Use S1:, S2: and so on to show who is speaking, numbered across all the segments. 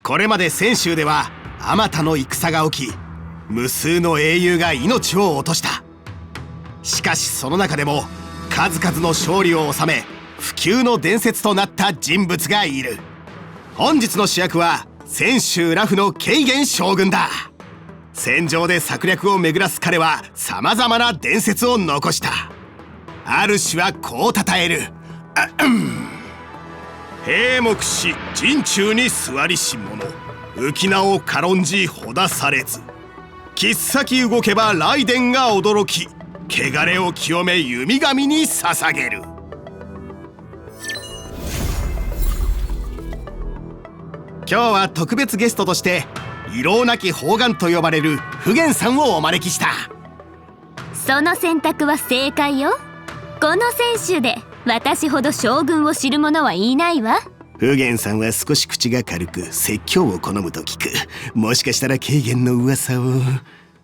S1: これまで泉州ではあまたの戦が起き、無数の英雄が命を落とした。しかしその中でも数々の勝利を収め、不朽の伝説となった人物がいる。本日の主役は泉州裸婦の慶元将軍だ。戦場で策略を巡らす彼は様々な伝説を残した。主はこう称える。閉目し陣中に座りし者、浮名を軽んじほだされず、切っ先動けば雷電が驚き、汚れを清め弓神に捧げる。今日は特別ゲストとして異老なき砲丸と呼ばれる普賢さんをお招きした。
S2: その選択は正解よ。この選手で私ほど将軍を知る者はいないわ。
S1: 普賢さんは少し口が軽く説教を好むと聞く。もしかしたら慶元の噂を。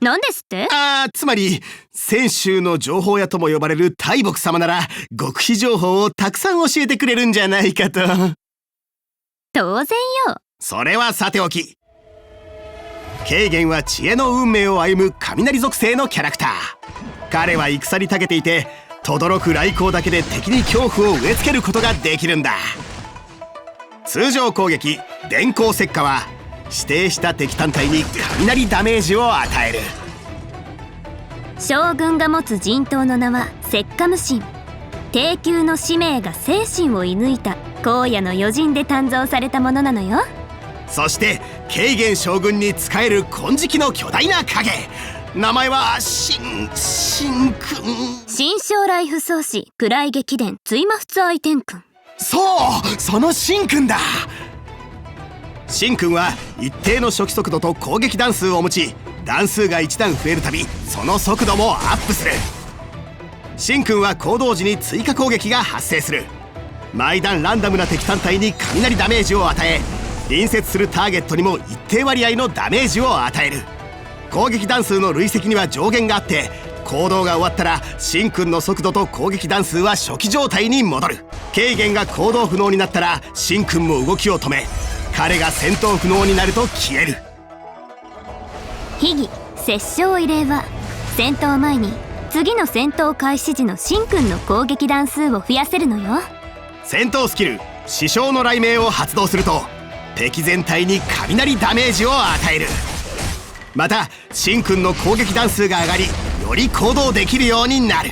S2: 何ですって？
S1: つまり泉州の情報屋とも呼ばれる大木様なら極秘情報をたくさん教えてくれるんじゃないかと。
S2: 当然よ。
S1: それはさておき、慶元は知恵の運命を歩む雷属性のキャラクター。彼は戦に長けていて、轟く雷光だけで敵に恐怖を植え付けることができるんだ。通常攻撃電光石火は指定した敵単体に雷ダメージを与える。
S2: 将軍が持つ陣頭の名は石火無心。帝宮の使命が精神を射抜いた荒野の余人で誕生されたものなのよ。
S1: そして慶元将軍に仕える金色の巨大な影、名前は神君。
S2: 新将来不走士位劇伝追魔仏愛天君。
S1: そう、その神君だ。神君は一定の初期速度と攻撃段数を持ち、段数が1段増えるたびその速度もアップする。神君は行動時に追加攻撃が発生する。毎段ランダムな敵単体に雷ダメージを与え、隣接するターゲットにも一定割合のダメージを与える。攻撃段数の累積には上限があって、行動が終わったら神君の速度と攻撃段数は初期状態に戻る。慶元が行動不能になったら神君も動きを止め、彼が戦闘不能になると消える。
S2: 秘技殺傷異例は戦闘前に次の戦闘開始時の神君の攻撃段数を増やせるのよ。
S1: 戦闘スキル死傷の雷鳴を発動すると敵全体に雷ダメージを与える。また神君の攻撃段数が上がり、より行動できるようになる。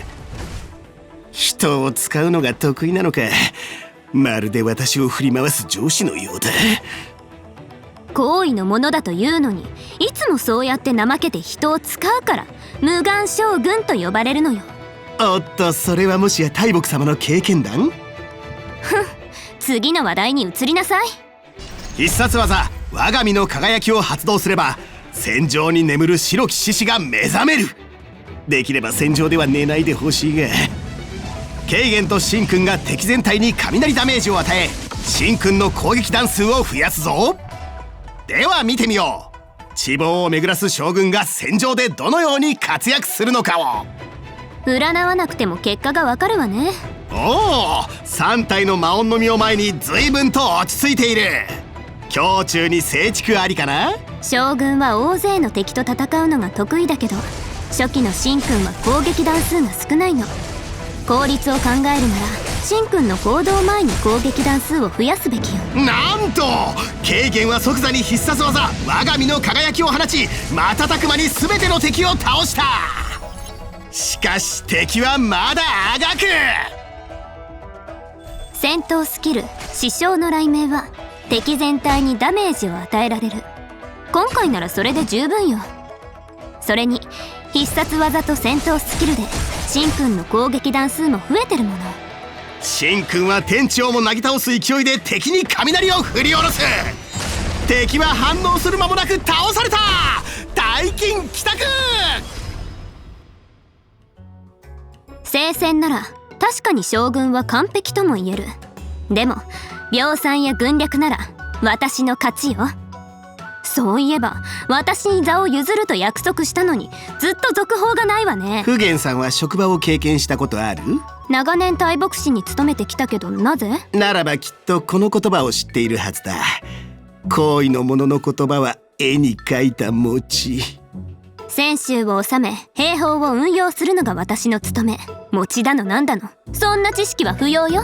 S1: 人を使うのが得意なのか。まるで私を振り回す上司のようだ。
S2: 好意のものだというのに、いつもそうやって怠けて人を使うから無眼将軍と呼ばれるのよ。
S1: おっと、それはもしや大木様の経験談？
S2: 次の話題に移りなさい。
S1: 必殺技我が身の輝きを発動すれば、戦場に眠る白き獅子が目覚める。できれば戦場では寝ないでほしいが。慶元と神君が敵全体に雷ダメージを与え、神君の攻撃段数を増やすぞ。では見てみよう。地望を巡らす将軍が戦場でどのように活躍するのかを。
S2: 占わなくても結果がわかるわね。
S1: おお、3体の魔音の実を前に随分と落ち着いている。胸中に静蓄ありかな。
S2: 将軍は大勢の敵と戦うのが得意だけど、初期の神君は攻撃段数が少ないの。効率を考えるなら神君の行動前に攻撃段数を増やすべきよ。
S1: なんと慶元は即座に必殺技我が身の輝きを放ち、瞬く間に全ての敵を倒した。しかし敵はまだあがく。
S2: 戦闘スキル死傷の雷鳴は敵全体にダメージを与えられる。今回ならそれで十分よ。それに必殺技と戦闘スキルで神君の攻撃段数も増えてるもの。
S1: 神君は天地をもなぎ倒す勢いで敵に雷を振り下ろす。敵は反応する間もなく倒された。大金帰宅。
S2: 聖戦なら確かに将軍は完璧とも言える。でも量産や軍略なら私の勝ちよ。そういえば私に座を譲ると約束したのにずっと続報がないわね。
S1: 普賢さんは職場を経験したことある？
S2: 長年大牧師に勤めてきたけど、なぜ？
S1: ならばきっとこの言葉を知っているはずだ。行為の者の言葉は絵に描いた餅。
S2: 泉州を治め兵法を運用するのが私の務め。餅だのなんだの、そんな知識は不要よ。